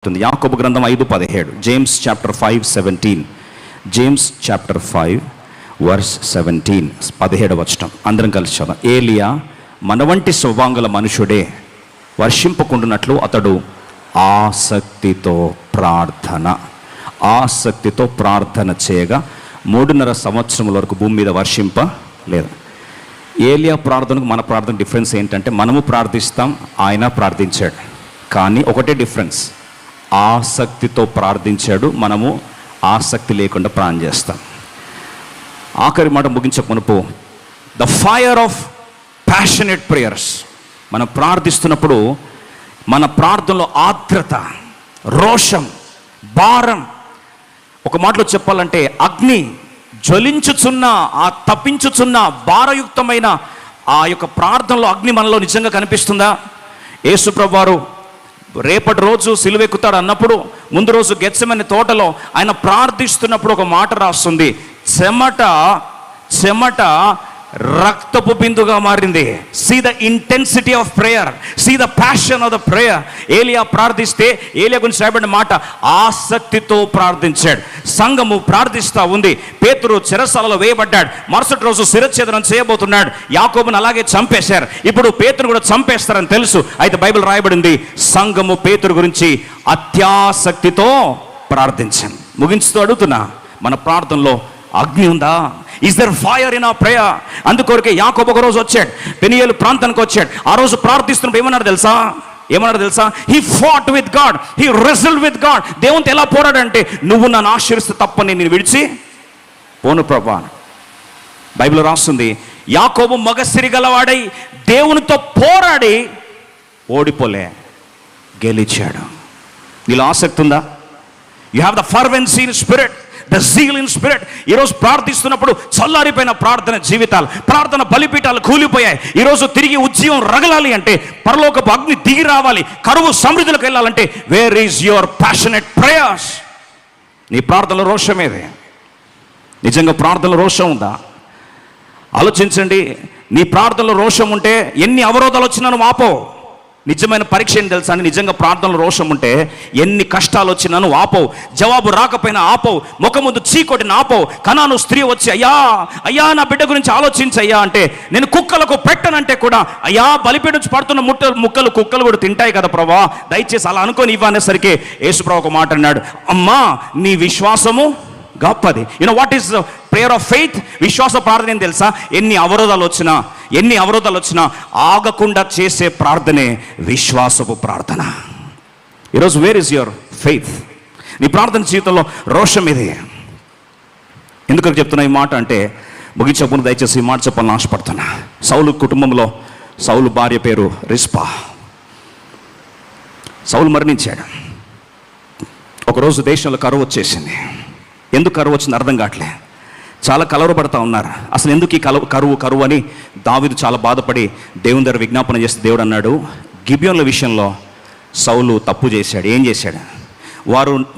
యాకోబు గ్రంథం 5:17, James chapter 5:17, James chapter 5 verse 17, 17వ వచనం అందరం కలిసి చదువు. ఏలియా మన వంటి స్వభాంగుల మనుషుడే, వర్షింపకుండునట్లు అతడు ఆసక్తితో ప్రార్థన చేయగా 3.5 సంవత్సరముల వరకు భూమి మీద వర్షింపలేదు. ఏలియా ప్రార్థనకు మన ప్రార్థన డిఫరెన్స్ ఏంటంటే, మనము ప్రార్థిస్తాం, ఆయన ప్రార్థించాడు. కానీ ఒకటే డిఫరెన్స్, ఆసక్తితో ప్రార్థించాడు, మనము ఆసక్తి లేకుండా ప్రార్థన చేస్తాం. ఆఖరి మాట ముగించక మునుపు, the fire of passionate prayers. మనం ప్రార్థిస్తున్నప్పుడు మన ప్రార్థనలో ఆర్ద్రత, రోషం, భారం, ఒక మాటలో చెప్పాలంటే అగ్ని జ్వలించుచున్న, ఆ తప్పించుచున్న భారయుక్తమైన ఆ యొక్క ప్రార్థనలో అగ్ని మనలో నిజంగా కనిపిస్తుందా? యేసుప్రభువు వారు రేపటి రోజు సిలువెక్కుతాడు అన్నప్పుడు, ముందు రోజు గెత్సెమనే తోటలో ఆయన ప్రార్థిస్తున్నప్పుడు ఒక మాట రాస్తుంది, చెమట రక్తపు బిందుగా మారింది. See the intensity of prayer, see the passion of the prayer. ఏలియా ప్రార్థిస్తే, ఏలియా గురించి రాయబడిన మాట ఆసక్తితో ప్రార్థించాడు. సంఘము ప్రార్థిస్తూ ఉంది. పేతురు చెరసాలలో వేయబడ్డాడు. మరుసటి రోజు శిరచ్ఛేదనం చేయబోతున్నాడు. యాకోబును అలాగే చంపేశారు. ఇప్పుడు పేతురు కూడా చంపేస్తారని తెలుసు. అయితే బైబిల్ రాయబడింది, సంఘము పేతురు గురించి అత్యాసక్తితో ప్రార్థించాను. ముగించుతూ అడుగుతున్నా, మన ప్రార్థనలో అగ్ని ఉందా? Is there fire in our prayer? అందుకొరకే యాకోబు ఒక రోజు వచ్చాడు, పెనియేలు ప్రాంతానికి వచ్చాడు. ఆ రోజు ప్రార్థిస్తున్నప్పుడు ఏమన్నాడు తెలుసా? He fought with God, he wrestled with God. దేవునితో ఎలా పోరాడంటే, నువ్వు నన్ను ఆశీర్వదిస్తే తప్ప నేను విడిచి పోను ప్రభా. బైబిల్ రాస్తుంది, యాకోబు మగసిరి గలవాడై దేవునితో పోరాడి ఓడిపోలే, గెలిచాడు. నీలో ఆసక్తి ఉందా? You have the fervency in spirit, the zeal in spirit. ఈరోజు ప్రార్థిస్తున్నప్పుడు చల్లారిపోయిన ప్రార్థన జీవితాలు, ప్రార్థన బలిపీఠాలు కూలిపోయాయి. ఈరోజు తిరిగి ఉజ్జీవం రగలాలి అంటే, పరలోకపు అగ్ని దిగి రావాలి, కరువు సమృద్ధిలోకి వెళ్ళాలంటే, where is your passionate prayers? నీ ప్రార్థనలో రోషం ఏది? నిజంగా ప్రార్థనలో రోషం ఉందా? ఆలోచించండి. నీ ప్రార్థనలో రోషం ఉంటే ఎన్ని అవరోధాలు వచ్చినా నువ్వు ఆపో. నిజమైన పరీక్ష ఏం తెలుసా? నిజంగా ప్రార్థనలో రోషం ఉంటే ఎన్ని కష్టాలు వచ్చినా నువ్వు ఆపవు. జవాబు రాకపోయినా ఆపవు. ముఖం ముందు చీకొట్టిన ఆపవు. కనాను స్త్రీ వచ్చి, అయ్యా నా బిడ్డ గురించి ఆలోచించయ్యా అంటే, నేను కుక్కలకు పెట్టనంటే కూడా, అయ్యా బలిపీఠం నుంచి పడుతున్న ముక్కలు కుక్కలు కూడా తింటాయి కదా ప్రభా, దయచేసి అలా అనుకొని ఇవ్వనేసరికి యేసుప్రభు ఒక మాట అన్నాడు, అమ్మా నీ విశ్వాసము గొప్పది. You know what is prayer of faith? విశ్వాస ప్రార్థన ఏం తెలుసా? ఎన్ని అవరోధాలు వచ్చినా ఆగకుండా చేసే ప్రార్థనే విశ్వాసపు ప్రార్థన. ఈరోజు వేర్ ఇస్ యువర్ ఫెయిత్? నీ ప్రార్థన జీవితంలో రోషం ఇది. ఎందుకు చెప్తున్నా ఈ మాట అంటే, ముగించకుండా దయచేసి ఈ మాట చెప్పాలని ఆశపడుతున్నా. సౌలు కుటుంబంలో సౌలు భార్య పేరు రిస్పా. సౌలు మరణించాడు. ఒకరోజు దేశంలో కరువు వచ్చేసింది. ఎందుకు కరువు వచ్చింది అర్థం కావట్లే. చాలా కలవరపడతా ఉన్నారు. అసలు ఎందుకు ఈ కరువు అని దావీదు చాలా బాధపడి దేవుని దగ్గర విజ్ఞాపన చేస్తే, దేవుడు అన్నాడు, గిబియోన్ల విషయంలో సౌలు తప్పు చేశాడు. ఏం చేశాడు?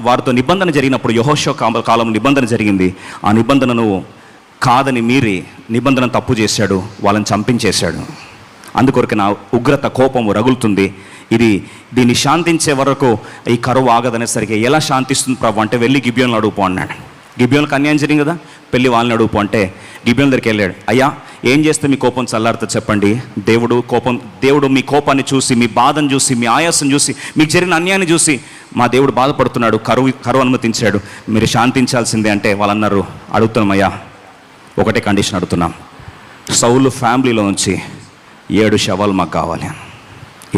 వారితో నిబంధన జరిగినప్పుడు, యెహోషువ కాలం నిబంధన జరిగింది. ఆ నిబంధనను కాదని మీరి నిబంధన తప్పు చేశాడు, వాళ్ళని చంపించేశాడు. అందుకొరకు నా ఉగ్రత, కోపము రగులుతుంది. దీన్ని శాంతించే వరకు ఈ కరువు ఆగదనేసరికి, ఎలా శాంతిస్తుంది ప్రభు అంటే, వెళ్ళి గిబియోన్లు అడుగుపో అన్నాడు. గిబియోన్లకు అన్యాయం జరిగింది కదా, పెళ్ళి వాళ్ళని అడుగుపో అంటే గిబియోన్ దగ్గరికి వెళ్ళాడు. అయ్యా ఏం చేస్తే మీ కోపం చల్లారుతుంది చెప్పండి. దేవుడు మీ కోపాన్ని చూసి, మీ బాధను చూసి, మీ ఆయాసం చూసి, మీకు జరిగిన అన్యాయాన్ని చూసి, మా దేవుడు బాధపడుతున్నాడు, కరువు అనుమతించాడు, మీరు శాంతించాల్సిందే అంటే వాళ్ళు అన్నారు, అడుగుతున్నామయ్యా, ఒకటే కండిషన్ అడుగుతున్నాం, సౌలు ఫ్యామిలీలో నుంచి 7 శవాలు మాకు కావాలి.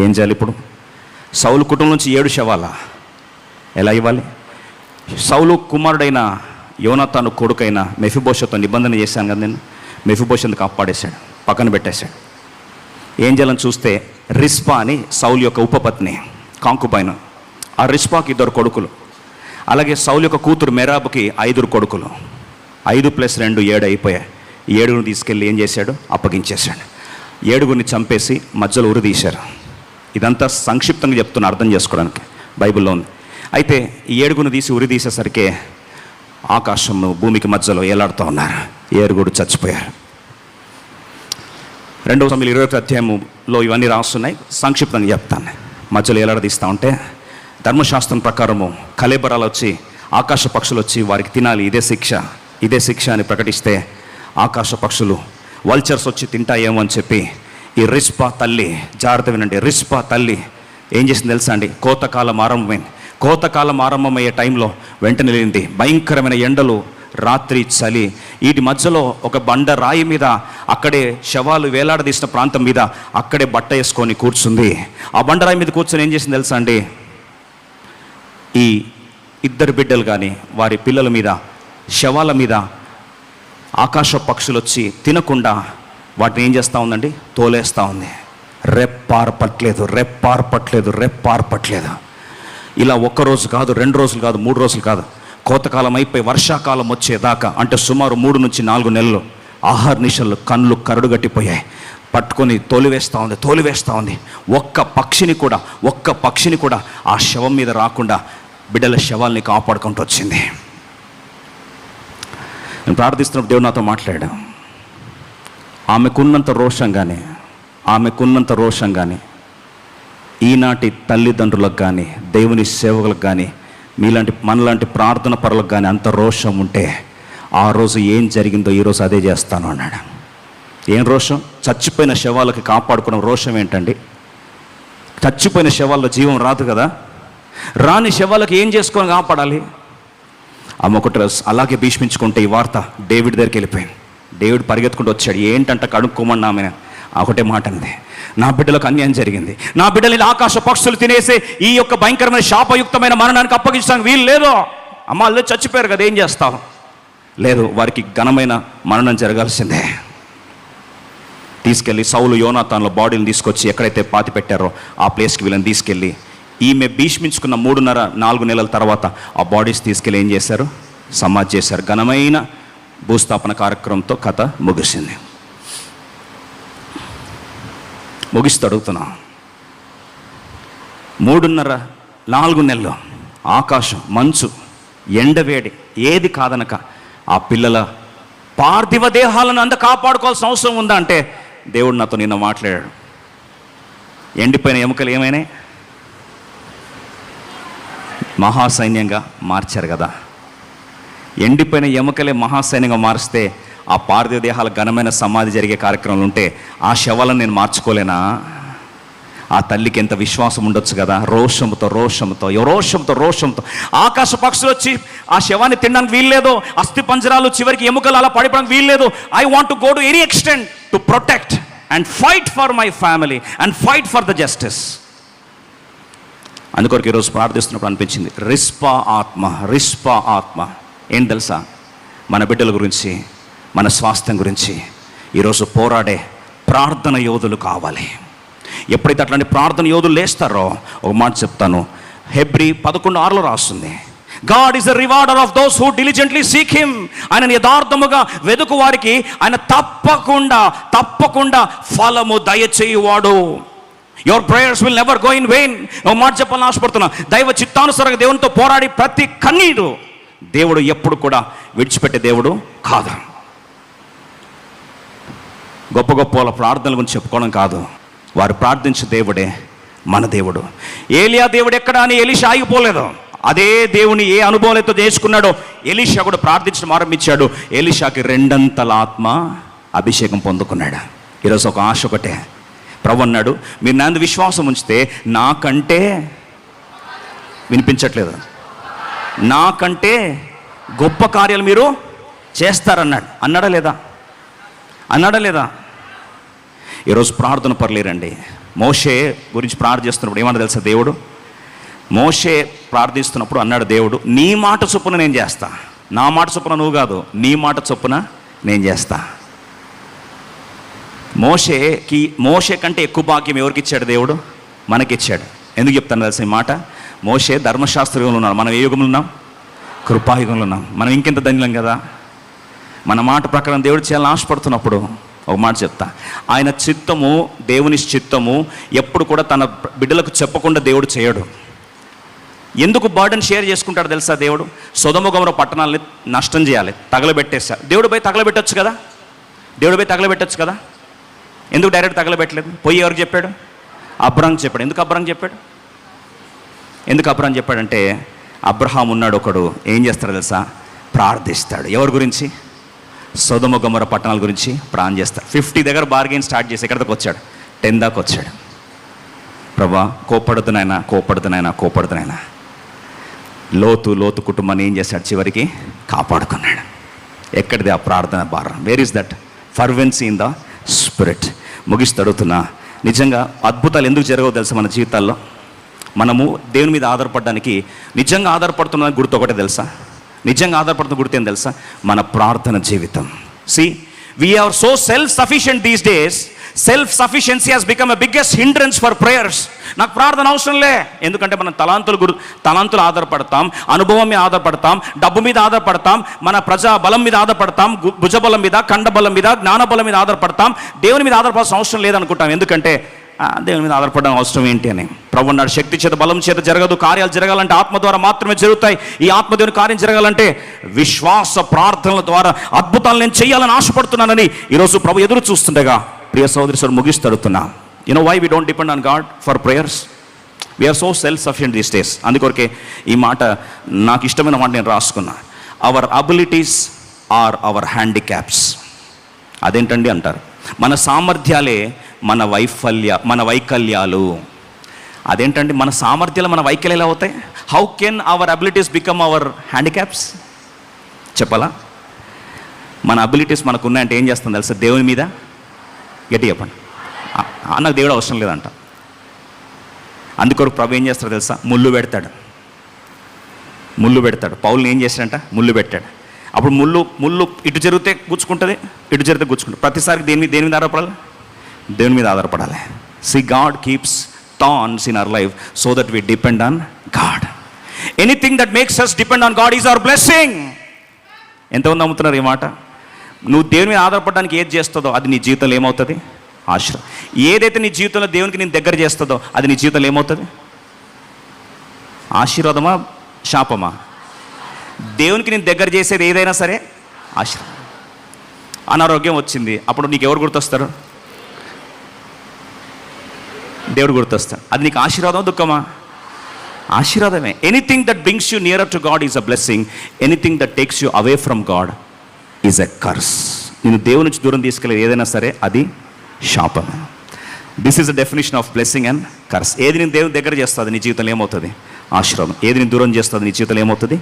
ఏం చేయాలి ఇప్పుడు? సౌలు కుటుంబం నుంచి 7 శవాలా? ఎలా ఇవ్వాలి? సౌలు కుమారుడైన యోనాతాను కొడుకైన మెఫీబోషెతుతో నిబంధన చేశాను కదా నేను. మెఫీబోషెతుని కాపాడేశాడు, పక్కన పెట్టేశాడు. ఏం చేయాలని చూస్తే, రిస్పా అని సౌలు యొక్క ఉపపత్ని, కాంకుబైన. ఆ రిస్పాకి 2 కొడుకులు. అలాగే సౌలు యొక్క కూతురు మెరాబుకి 5 కొడుకులు. 5 + 2 7 అయిపోయాయి. 7 తీసుకెళ్ళి ఏం చేశాడు? అప్పగించేశాడు. 7 చంపేసి మధ్యలో ఉరి తీశారు. ఇదంతా సంక్షిప్తంగా చెప్తున్నా, అర్థం చేసుకోవడానికి, బైబిల్లో ఉంది. అయితే ఈ 7 తీసి ఉరి తీసేసరికి ఆకాశంను భూమికి మధ్యలో ఏలాడుతూ ఉన్నారు. 7 చచ్చిపోయారు. 2 సమూయేలు 21వ అధ్యాయంలో ఇవన్నీ రాస్తున్నాయి. సంక్షిప్తంగా చెప్తాను. మధ్యలో ఏలాడదీస్తూ ఉంటే ధర్మశాస్త్రం ప్రకారము కళేబరాలు వచ్చి, ఆకాశ పక్షులు వచ్చి వారికి తినాలి, ఇదే శిక్ష, ఇదే శిక్ష అని ప్రకటిస్తే ఆకాశ పక్షులు వల్చర్స్ వచ్చి తింటాయేమో అని చెప్పి ఈ రిస్పా తల్లి, జాగ్రత్త వినండి, రిస్పా తల్లి ఏం చేసింది తెలుసా అండి? కోతకాలం ఆరంభమయ్యే టైంలో వెంటనే వెళ్ళింది. భయంకరమైన ఎండలు, రాత్రి చలి, వీటి మధ్యలో ఒక బండ రాయి మీద, అక్కడే శవాలు వేలాడదీసిన ప్రాంతం మీద అక్కడే బట్ట వేసుకొని కూర్చుంది. ఆ బండరాయి మీద కూర్చొని ఏం చేసింది తెలుసా అండి? ఈ ఇద్దరు బిడ్డలు కానీ వారి పిల్లల మీద, శవాల మీద ఆకాశ పక్షులు వచ్చి తినకుండా వాటిని ఏం చేస్తూ ఉందండి? తోలేస్తూ ఉంది. రెప్పార్పట్లేదు. ఇలా ఒక్కరోజు కాదు, 2 రోజులు కాదు, 3 రోజులు కాదు, కోతకాలం అయిపోయి వర్షాకాలం వచ్చేదాకా, అంటే సుమారు 3 నుంచి 4 నెలలు ఆహార నిశలు కళ్ళు కరడుగట్టిపోయాయి. పట్టుకొని తోలివేస్తూ ఉంది. ఒక్క పక్షిని కూడా ఆ శవం మీద రాకుండా బిడ్డల శవాల్ని కాపాడుకుంటూ వచ్చింది. నేను ప్రార్థిస్తున్నప్పుడు దేవుడు నాతో మాట్లాడాడు. ఆమెకున్నంత రోషం కానీ ఈనాటి తల్లిదండ్రులకు కానీ దేవుని సేవకులకు కానీ మనలాంటి ప్రార్థన పరులకు కానీ అంత రోషం ఉంటే ఆ రోజు ఏం జరిగిందో ఈరోజు అదే చేస్తాను అన్నాడు. ఏం రోషం? చచ్చిపోయిన శవాలకి కాపాడుకున్న రోషం ఏంటండి? చచ్చిపోయిన శవాల్లో జీవం రాదు కదా, రాని శవాలకు ఏం చేసుకొని కాపాడాలి? ఆమె ఒకటి అలాగే భీష్మించుకుంటే ఈ వార్త డేవిడ్ దగ్గరికి వెళ్ళిపోయింది. డేవిడ్ పరిగెత్తుకుంటూ వచ్చాడు. ఏంటంట కడుక్కోమన్నా ఆమె ఒకటే మాట అంది, నా బిడ్డలకు అన్యాయం జరిగింది, నా బిడ్డలని ఆకాశ పక్షులు తినేసి ఈ యొక్క భయంకరమైన శాపయుక్తమైన మరణానికి అప్పగించడానికి వీలు లేదు. అమ్మ వాళ్ళు చచ్చిపోయారు కదా, ఏం చేస్తావు? లేదు, వారికి ఘనమైన మరణం జరగాల్సిందే. తీసుకెళ్ళి సౌలు యోనాతాన్ల బాడీని తీసుకొచ్చి ఎక్కడైతే పాతి పెట్టారో ఆ ప్లేస్కి వీళ్ళని తీసుకెళ్ళి, ఈమె భీష్మించుకున్న 3.5-4 నెలల తర్వాత ఆ బాడీస్ తీసుకెళ్ళి ఏం చేశారు? సమాధి చేశారు. ఘనమైన భూస్థాపన కార్యక్రమంతో కథ ముగిసింది. ముగిస్తూ అడుగుతున్నా, 3.5-4 నెలలు ఆకాశం, మంచు, ఎండవేడి ఏది కాదనక ఆ పిల్లల పార్థివ దేహాలను అంత కాపాడుకోవాల్సిన అవసరం ఉందా అంటే దేవుడు నాతో నిన్న మాట్లాడాడు. ఎండిపోయిన ఎముకలు ఏమైనాయి? మహాసైన్యంగా మార్చారు కదా. ఎండిపోయిన ఎముకలే మహాసైన్యంగా మారిస్తే ఆ పార్థివ దేహాల ఘనమైన సమాధి జరిగే కార్యక్రమాలు ఉంటే ఆ శవాలను నేను మార్చుకోలేనా? ఆ తల్లికి ఎంత విశ్వాసం ఉండొచ్చు కదా. రోషంతో ఆకాశ పక్షులు వచ్చి ఆ శవాన్ని తినడానికి వీల్లేదు, అస్థి పంజరాలు చివరికి ఎముకలు అలా పడిపోవడానికి వీల్లేదు. I want to go to any extent to protect and fight for my family and fight for the justice. అందుకొరకు ఈరోజు ప్రార్థిస్తున్నప్పుడు అనిపించింది, రిస్పా ఆత్మ ఏం తెలుసా? మన బిడ్డల గురించి, మన స్వాస్థ్యం గురించి ఈరోజు పోరాడే ప్రార్థన యోధులు కావాలి. ఎప్పుడైతే అట్లాంటి ప్రార్థన యోధులు లేస్తారో, ఒక మాట చెప్తాను, హెబ్రీ 11:6 రాస్తుంది, God is the rewarder of those who diligently seek him. ఆయన యథార్థముగా వెదుకు వారికి ఆయన తప్పకుండా ఫలము దయచేయువాడు. Your prayers will never go in vain. ఒక మాట చెప్పాలని ఆశపడుతున్నా, దైవ చిత్తానుసారంగా దేవునితో పోరాడి ప్రతి కన్నీరు దేవుడు ఎప్పుడు కూడా విడిచిపెట్టే దేవుడు కాదు. గొప్ప వాళ్ళ ప్రార్థనల గురించి చెప్పుకోవడం కాదు, వారు ప్రార్థించే దేవుడే మన దేవుడు. ఏలియా దేవుడు ఎక్కడ అని ఎలీషా ఆగిపోలేదు. అదే దేవుని ఏ అనుభవాలతో చేసుకున్నాడో ఎలీషా కూడా ప్రార్థించడం ఆరంభించాడు. ఎలీషాకి 2 ఆత్మ అభిషేకం పొందుకున్నాడు. ఈరోజు ఒక ఆశ ఒకటే, ప్రభు అన్నాడు, మీరు నా విశ్వాసం ఉంచితే నాకంటే వినిపించట్లేదు, నాకంటే గొప్ప కార్యాలు మీరు చేస్తారన్నాడు. అన్నాడా లేదా? ఈరోజు ప్రార్థన పర్లేరండి. మోషే గురించి ప్రార్థిస్తున్నప్పుడు ఏమన్నా తెలుసా? దేవుడు మోషే ప్రార్థిస్తున్నప్పుడు అన్నాడు, దేవుడు నీ మాట చొప్పున నేను చేస్తా, నా మాట చొప్పున నువ్వు కాదు, నీ మాట చొప్పున నేను చేస్తా. మోషే కంటే ఎక్కువ భాగ్యం ఎవరికి ఇచ్చాడు? దేవుడు మనకిచ్చాడు. ఎందుకు చెప్తాను తెలుసా ఈ మాట? మోషే ధర్మశాస్త్ర యుగంలో ఉన్నాడు, మనం ఏ యుగంలో ఉన్నాం? కృపాయుగంలో ఉన్నాం. మనం ఇంకెంత ధన్యులం కదా. మన మాట ప్రకారం దేవుడు చేయాలని ఆశపడుతున్నప్పుడు ఒక మాట చెప్తా, ఆయన చిత్తము, దేవుని చిత్తము ఎప్పుడు కూడా తన బిడ్డలకు చెప్పకుండా దేవుడు చేయడు. ఎందుకు బర్డన్ షేర్ చేసుకుంటాడు తెలుసా? దేవుడు సొదొమ గొమొర్రా పట్టణాలని నష్టం చేయాలి, తగలబెట్టేశారు. దేవుడు పోయి తగలబెట్టొచ్చు కదా. ఎందుకు డైరెక్ట్ తగలబెట్టలేదు? పోయి ఎవరికి చెప్పాడు? అబ్రాహాం చెప్పాడు. ఎందుకు అబ్రాహాం చెప్పాడు? ఎందుకు అబ్రహాం చెప్పాడంటే, అబ్రహాం ఉన్నాడు ఒకడు, ఏం చేస్తాడు తెలుసా? ప్రార్థిస్తాడు. ఎవరి గురించి? సొదొమ గొమొర పట్టణాల గురించి ప్రార్థన చేస్తాడు. 50 దగ్గర బార్గెన్ స్టార్ట్ చేసి ఎక్కడికి వచ్చాడు? 10 దాకా వచ్చాడు. ప్రభా కోపడుతున్నాయన. లోతు కుటుంబాన్ని ఏం చేశాడు? చివరికి కాపాడుకున్నాడు. ఎక్కడిది ఆ ప్రార్థన భారం? Where is that fervency in the spirit? ముగిస్తూ అడుగుతున్నా, నిజంగా అద్భుతాలు ఎందుకు జరగవు తెలుసా మన జీవితాల్లో? మనము దేవుని మీద ఆధారపడడానికి నిజంగా ఆధారపడుతున్న గుర్తు ఒకటే తెలుసా? నిజంగా ఆధారపడుతున్న గుర్తు ఏం తెలుసా? మన ప్రార్థన జీవితం. See, we are so self-sufficient these days. Self-sufficiency has become a biggest hindrance for prayers. నాకు ప్రార్థన అవసరం లే, ఎందుకంటే మనం తలాంతులు ఆధారపడతాం, అనుభవం మీద ఆధారపడతాం, డబ్బు మీద ఆధారపడతాం, మన ప్రజా బలం మీద ఆధారపడతాం, భుజబలం మీద, కండబలం మీద, జ్ఞానబలం మీద ఆధారపడతాం. దేవుని మీద ఆధారపడాల్సిన అవసరం లేదనుకుంటాం. ఎందుకంటే దేవుని మీద ఆధారపడడం అవసరం ఏంటి అని. ప్రభు అన్నాడు, శక్తి చేత బలం చేత జరగదు, కార్యాలు జరగాలంటే ఆత్మ ద్వారా మాత్రమే జరుగుతాయి. ఈ ఆత్మదేవుని కార్యం జరగాలంటే విశ్వాస ప్రార్థనల ద్వారా అద్భుతాలు నేను చేయాలని ఆశపడుతున్నానని ఈరోజు ప్రభు ఎదురు చూస్తుండగా, ప్రియ సోదరి ముగిస్తడుతున్నా, you know why we don't depend on God for prayers? We're so self sufficient these days. అందుకొరకే ఈ మాట, నాకు ఇష్టమైన మాట నేను రాసుకున్నా. Our abilities are our handicaps. అదేంటండి అంటారు, మన సామర్థ్యాలే మన వైకల్యాలు. అదేంటండి మన సామర్థ్యాలు మన వైకల్యాలు ఎలా అవుతాయి? How can our abilities become our handicaps? చెప్పాలా? మన అబిలిటీస్ మనకు ఉన్నాయంటే ఏం చేస్తుంది తెలుసా? దేవుని మీద గట్టి చెప్పండి, నాకు దేవుడు అవసరం లేదంట. అందుకొరకు ప్రభు ఏం చేస్తాడు తెలుసా? ముళ్ళు పెడతాడు. పౌల్ని ఏం చేశాడంట? ముళ్ళు పెట్టాడు. అప్పుడు ముళ్ళు ఇటు జరిగితే గుచ్చుకుంటుంది, ఇటు జరిగితే గుచ్చుకుంటుంది. ప్రతిసారి దేని మీద ఆధారపడాలి? దేవుని మీద ఆధారపడాలి. See, God keeps thorns in our life so that we depend on God. Anything that makes us depend on God is our blessing. ఎంతమంది నమ్ముతున్నారు ఈ మాట? నువ్వు దేవుని మీద ఆధారపడడానికి ఏది చేస్తుందో అది నీ జీవితంలో ఏమవుతుంది? ఆశీర్వాదం. ఏదైతే నీ జీవితంలో దేవునికి నేను దగ్గర చేస్తుందో అది నీ జీవితంలో ఏమవుతుంది? ఆశీర్వాదమా శాపమా? దేవునికి నేను దగ్గర చేసేది ఏదైనా సరే ఆశీర్వాదం. అనారోగ్యం వచ్చింది, అప్పుడు నీకు ఎవరు గుర్తొస్తారు? దేవుడు గుర్తొస్తాడు. అది నీకు ఆశీర్వాదమా దుఃఖమా? ఆశీర్వాదమే. Anything that brings you nearer to God is a blessing. Anything that takes you away from God is a curse. నేను దేవుని నుంచి దూరం తీసుకెళ్ళేది ఏదైనా సరే అది శాపం. This is the definition of blessing and curse. ఏది నేను దేవుని దగ్గర చేస్తుంది నీ జీవితంలో ఏమవుతుంది? ఆశీర్వాదం. ఏది నేను దూరం చేస్తుంది నీ జీవితంలో ఏమవుతుంది?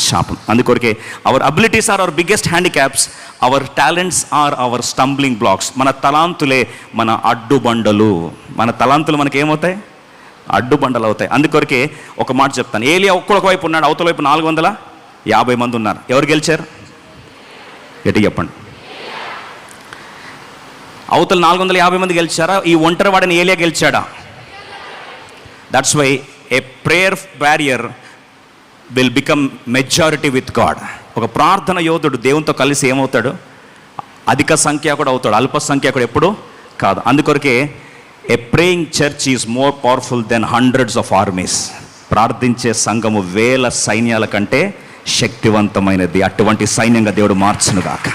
శాపం. అందుకొరకే our abilities are our biggest handicaps, our talents are our stumbling blocks. మన తలాంతులే మన అడ్డుబండలు. మన తలాంతులు మనకి ఏమవుతాయి? అడ్డుబండలు అవుతాయి. అందుకొరకే ఒక మాట చెప్తాను. ఏలియా ఒక్కొక్క వైపు ఉన్నాడు, అవతల వైపు 450 మంది ఉన్నారు. ఎవరు గెలిచారు? గట్టి చెప్పండి. అవతల 450 మంది గెలిచారా? ఈ ఒంటరి వాడిని ఏలియా గెలిచాడా? That's why a prayer warrior will become majority with God. ఒక ప్రార్థన యోధుడు దేవునితో కలిసి ఏమవుతాడు? అధిక సంఖ్యాకుడు అవుతాడు, అల్ప సంఖ్యాకుడు ఎప్పుడు కాదు. అందుకొరకే a praying church is more powerful than hundreds of armies. ప్రార్థించే సంఘము వేల సైన్యాల కంటే శక్తివంతమైనది. అటువంటి సైన్యంగా దేవుడు మార్చునుగాక.